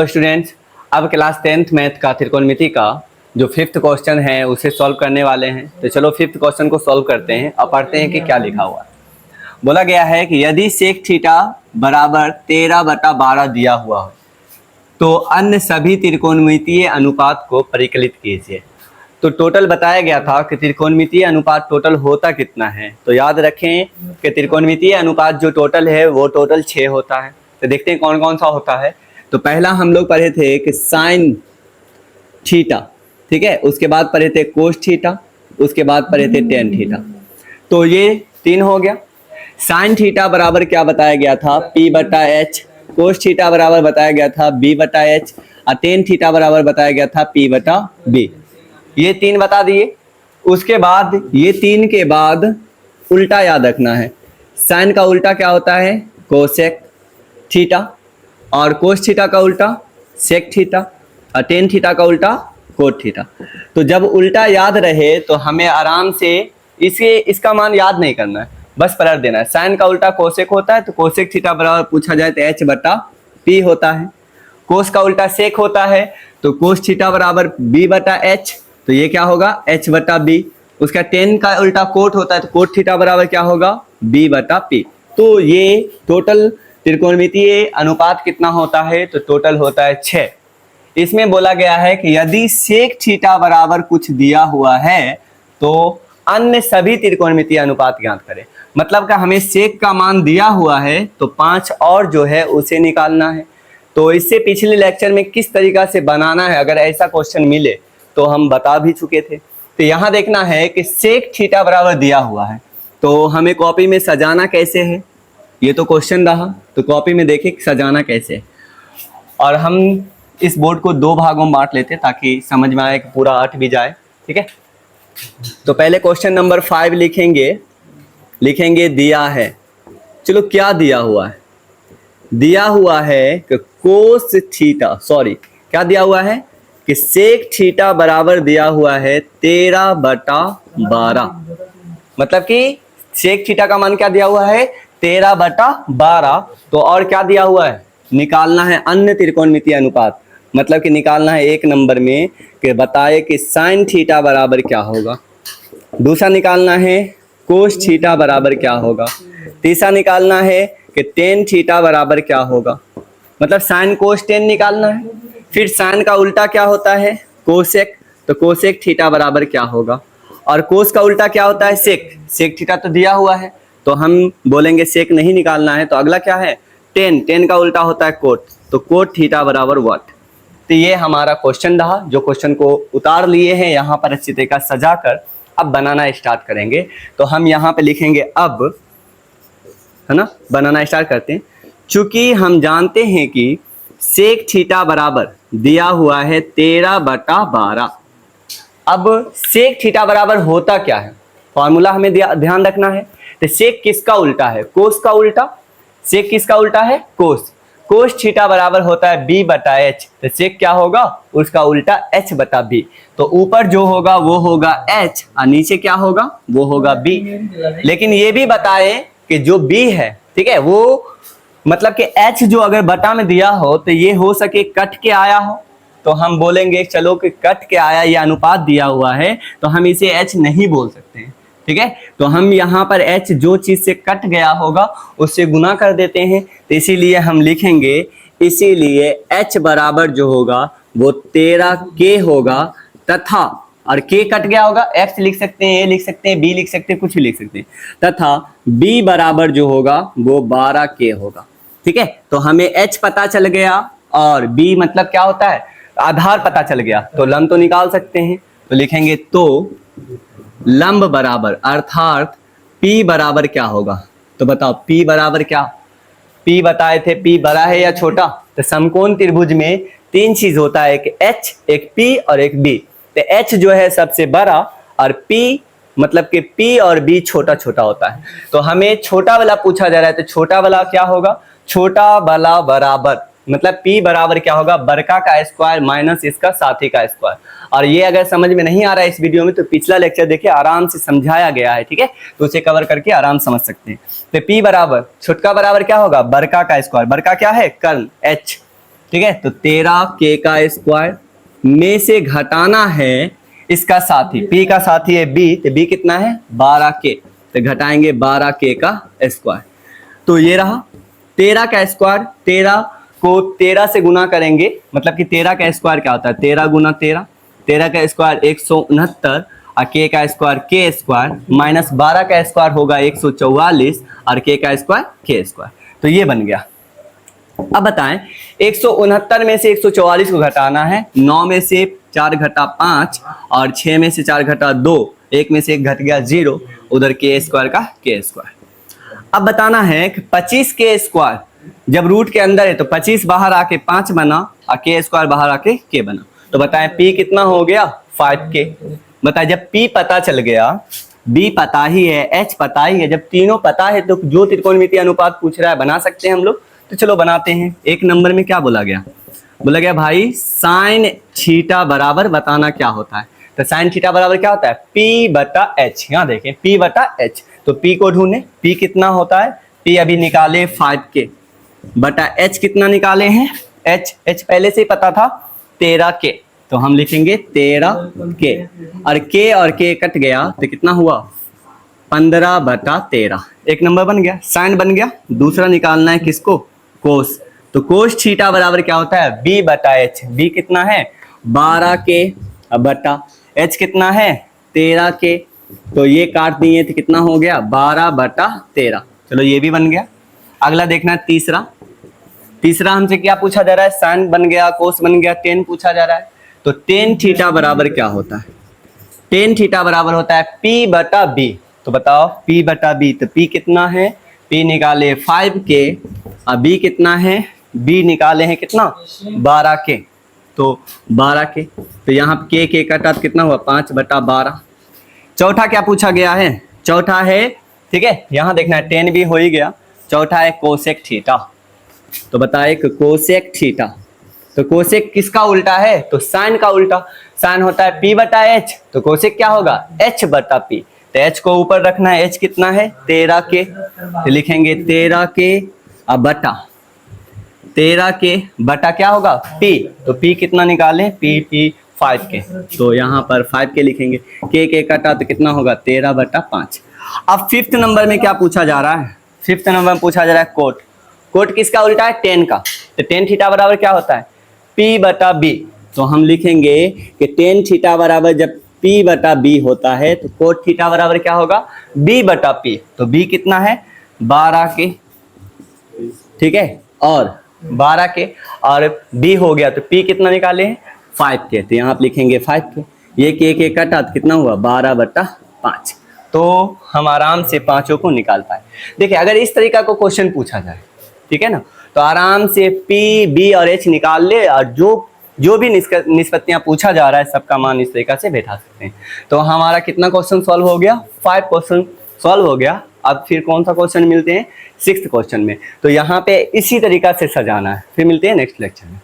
तो स्टूडेंट्स, अब class 10th math का त्रिकोणमिति का जो 5th क्वेश्चन है उसे सॉल्व करने वाले हैं। तो चलो 5th क्वेश्चन को सॉल्व करते हैं। अब पढ़ते हैं कि क्या लिखा हुआ है। बोला गया है कि यदि सेक थीटा बराबर 13/12 दिया हुआ हो तो अन्य सभी त्रिकोणमितीय अनुपात को परिकलित कीजिए। तो टोटल बताया गया था कि त्रिकोणमितीय अनुपात टोटल होता कितना है। तो याद रखें कि त्रिकोणमितीय अनुपात जो टोटल है वो टोटल 6 होता है। तो देखते हैं कौन कौन सा होता है। तो पहला हम लोग पढ़े थे कि साइन थीटा, ठीक है, उसके बाद पढ़े थे कोस थीटा, उसके बाद पढ़े थे टेन थीटा। तो ये 3 हो गया। साइन थीटा बराबर क्या बताया गया था, P/H। कोस थीटा बराबर बताया गया था B/H और टेन थीटा बराबर बताया गया था P/B। ये 3 बता दिए। उसके बाद ये 3 के बाद उल्टा याद रखना है। साइन का उल्टा क्या होता है, कोसेक थीटा, और कोस थीटा का उल्टा सेक थीटा, और टेन थीटा का उल्टा कोट थीटा। तो जब उल्टा याद रहे तो हमें आराम से इसका मान याद नहीं करना है, बस पलट देना है। साइन का उल्टा कोसेक होता है तो कोसेक थीटा बराबर पूछा जाए तो H/P होता है। कोस का उल्टा सेक होता है तो कोस थीटा बराबर B/H, तो ये क्या होगा H/B। उसका टेन का उल्टा कोट होता है तो कोट थीटा बराबर क्या होगा B/P। तो ये टोटल त्रिकोणमितीय अनुपात कितना होता है, तो टोटल होता है 6। इसमें बोला गया है कि यदि सेक थीटा बराबर कुछ दिया हुआ है तो अन्य सभी त्रिकोणमितीय अनुपात ज्ञात करें। मतलब कि हमें सेक का मान दिया हुआ है तो 5 और जो है उसे निकालना है। तो इससे पिछले लेक्चर में किस तरीका से बनाना है अगर ऐसा क्वेश्चन मिले तो हम बता भी चुके थे। तो यहाँ देखना है कि सेक थीटा बराबर दिया हुआ है तो हमें कॉपी में सजाना कैसे है। ये तो क्वेश्चन रहा, तो कॉपी में देखिए सजाना कैसे है। और हम इस बोर्ड को 2 भागों में बांट लेते हैं ताकि समझ में आए कि पूरा 8 भी जाए, ठीक है। तो पहले क्वेश्चन नंबर 5 लिखेंगे दिया है। चलो क्या दिया हुआ है, दिया हुआ है कि कोस थीटा, सॉरी क्या दिया हुआ है कि सेक थीटा बराबर दिया हुआ है 13/12। मतलब कि सेक थीटा का मान क्या दिया हुआ है 13/12। तो और क्या दिया हुआ है, निकालना है अन्य त्रिकोणमितीय अनुपात। मतलब कि निकालना है 1 नंबर में कि बताए कि साइन थीटा बराबर क्या होगा। दूसरा निकालना है कोस थीटा बराबर क्या होगा। तीसरा निकालना है कि टेन थीटा बराबर क्या होगा। मतलब साइन कोस टेन निकालना है। फिर साइन का उल्टा क्या होता है कोसेक, तो कोसेक थीटा बराबर क्या होगा। और कोस का उल्टा क्या होता है सेक, सेक थीटा तो दिया हुआ है तो हम बोलेंगे सेक नहीं निकालना है। तो अगला क्या है टेन का उल्टा होता है कोट, तो कोट थीटा बराबर व्हाट। तो ये हमारा क्वेश्चन रहा, जो क्वेश्चन को उतार लिए हैं यहाँ पर अच्छी तरीके से सजाकर अब बनाना स्टार्ट करेंगे। तो हम यहाँ पे लिखेंगे अब, है ना, बनाना स्टार्ट करते हैं। चूंकि हम जानते हैं कि सेक थीटा बराबर दिया हुआ है 13/12। अब सेक थीटा बराबर होता क्या है, फॉर्मूला हमें ध्यान रखना है। तो सेक किसका उल्टा है, कोस का उल्टा। सेक किसका उल्टा है कोस। कोस थीटा बराबर होता है B/H, तो सेक क्या होगा उसका उल्टा H/B। तो ऊपर जो होगा वो होगा H और नीचे क्या होगा वो होगा B। लेकिन ये भी बताएं कि जो B है, ठीक है, वो मतलब कि H जो अगर बटा में दिया हो तो ये हो सके कट के आया हो, तो हम बोलेंगे चलो कि कट के आया, ये अनुपात दिया हुआ है तो हम इसे H नहीं बोल सकते हैं, ठीक है। तो हम यहाँ पर H जो चीज से कट गया होगा उससे गुना कर देते हैं। तो इसीलिए हम लिखेंगे, इसीलिए H बराबर जो होगा वो 13K होगा, तथा और K कट गया होगा, X लिख सकते हैं, A लिख सकते हैं, B लिख सकते हैं, कुछ भी लिख सकते हैं, तथा B बराबर जो होगा वो 12K होगा, ठीक है। तो हमें H पता चल गया और B मतलब क्या होता है आधार पता चल गया, तो लंब तो निकाल सकते हैं। तो लिखेंगे तो लंब बराबर, अर्थात P बराबर क्या होगा। तो बताओ P बराबर क्या, P बताए थे P बड़ा है या छोटा। तो समकोण त्रिभुज में 3 चीज होता है, एक H, एक P और एक B। तो H जो है सबसे बड़ा और P मतलब कि P और B छोटा छोटा होता है। तो हमें छोटा वाला पूछा जा रहा है, तो छोटा वाला क्या होगा, छोटा वाला बराबर मतलब P बराबर क्या होगा बड़का का स्क्वायर माइनस इसका साथी का स्क्वायर। और ये अगर समझ में नहीं आ रहा है इस वीडियो में तो पिछला लेक्चर देखिए, आराम से समझाया गया है, ठीक है, तो उसे कवर करके आराम समझ सकते हैं। तो P बराबर छुटका बराबर क्या होगा बड़का का स्क्वायर, बड़का क्या है कर्ण H, ठीक है, तो 13k का स्क्वायर में से घटाना है इसका साथी, p का साथी है b, तो b कितना है 12k, तो घटाएंगे 12k का स्क्वायर। तो ये रहा 13 का स्क्वायर, 13 को 13 से गुना करेंगे, मतलब कि 13 का स्क्वायर क्या होता है 13 गुना 13, 13 का स्क्वायर 169 और k का स्क्वायर k स्क्वायर माइनस 12 का स्क्वायर होगा 144 और k का स्क्वायर k स्क्वायर, तो ये बन गया। अब बताएं 169 में से 144 को घटाना है, 9 में से 4 घटा 5 और 6 में से 4 घटा 2, 1 में से 1 घट गया 0, उधर k स्क्वायर का k स्क्वायर। अब बताना है कि 25k स्क्वायर जब रूट के अंदर है तो 25 बाहर आके 5 बना और k स्क्वायर बाहर आके k बना, तो बताएं p कितना हो गया 5k। बताएं जब p पता चल गया, b पता ही है, h पता ही है, जब तीनों पता है तो जो त्रिकोणमितीय अनुपात पूछ रहा है बना सकते हैं हम लोग, तो चलो बनाते हैं। एक नंबर में क्या बोला गया, बोला गया भाई साइन थीटा बराबर बताना क्या होता है, तो साइन थीटा बराबर क्या होता है p बटा h। यहाँ देखें p बटा h, तो p को ढूंढे, p कितना होता है, p अभी निकाले 5k बटा h कितना निकाले हैं h पहले से ही पता था 13k, तो हम लिखेंगे 13k और k कट गया तो कितना हुआ 15 बटा 13, एक नंबर बन गया, साइन बन गया। दूसरा निकालना है किसको कोस, तो कोस थीटा बराबर क्या होता है b बटा h, b कितना है 12k बटा h कितना है 13k, तो ये काट दिए तो कितना हो गया 12 बटा 13, चलो ये भी बन गया। अगला देखना है तीसरा हमसे क्या पूछा जा रहा है, साइन बन गया, कोस बन गया, टेन पूछा जा रहा है, तो टेन थीटा बराबर क्या होता है, टेन थीटा बराबर होता है p बटा b, तो बताओ p बटा b, तो p कितना है, p निकाले 5k और b कितना है, b निकाले हैं कितना 12k, तो 12k, तो यहाँ k कटा तो कितना हुआ 5 बटा 12। चौथा क्या पूछा गया है, चौथा है, ठीक है यहाँ देखना है, टेन भी हो ही गया, चौथा है कोसेक थीटा, तो बताए कोसेक थीटा, तो कोसेक किसका उल्टा है, तो साइन का उल्टा, साइन होता है p बटा h, तो कोसेक क्या होगा h बटा p, तो h को ऊपर रखना है, h कितना है 13k, तो लिखेंगे 13k बटा 13k बटा क्या होगा p, तो p कितना निकाले p 5k, तो यहाँ पर 5k लिखेंगे, k कटा तो कितना होगा 13 बटा 5। अब फिफ्थ नंबर में क्या पूछा जा रहा है, फिफ्थ नंबर में पूछा जा रहा है कोट, कोट किसका उल्टा है टेन का, तो टेन थीटा बराबर क्या होता है p बटा b, तो हम लिखेंगे कि टेन थीटा बराबर जब p बटा b होता है तो कोट थीटा बराबर क्या होगा b बटा p, तो b कितना है 12k, ठीक है, और 12k और b हो गया तो p कितना निकाले हैं 5k, तो यहाँ आप लिखेंगे 5k, ये k कटा तो कितना हुआ 12 बटा 5, तो हम आराम से पांचों को निकाल पाए। देखिए अगर इस तरीका को क्वेश्चन पूछा जाए, ठीक है ना, तो आराम से p b और h निकाल ले और जो भी निष्पत्तियां पूछा जा रहा है सबका मान इस तरीका से बैठा सकते हैं। तो हमारा कितना क्वेश्चन सॉल्व हो गया, 5 क्वेश्चन सॉल्व हो गया। अब फिर कौन सा क्वेश्चन मिलते हैं 6th क्वेश्चन में, तो यहाँ पे इसी तरीका से सजाना है। फिर मिलते हैं नेक्स्ट लेक्चर में।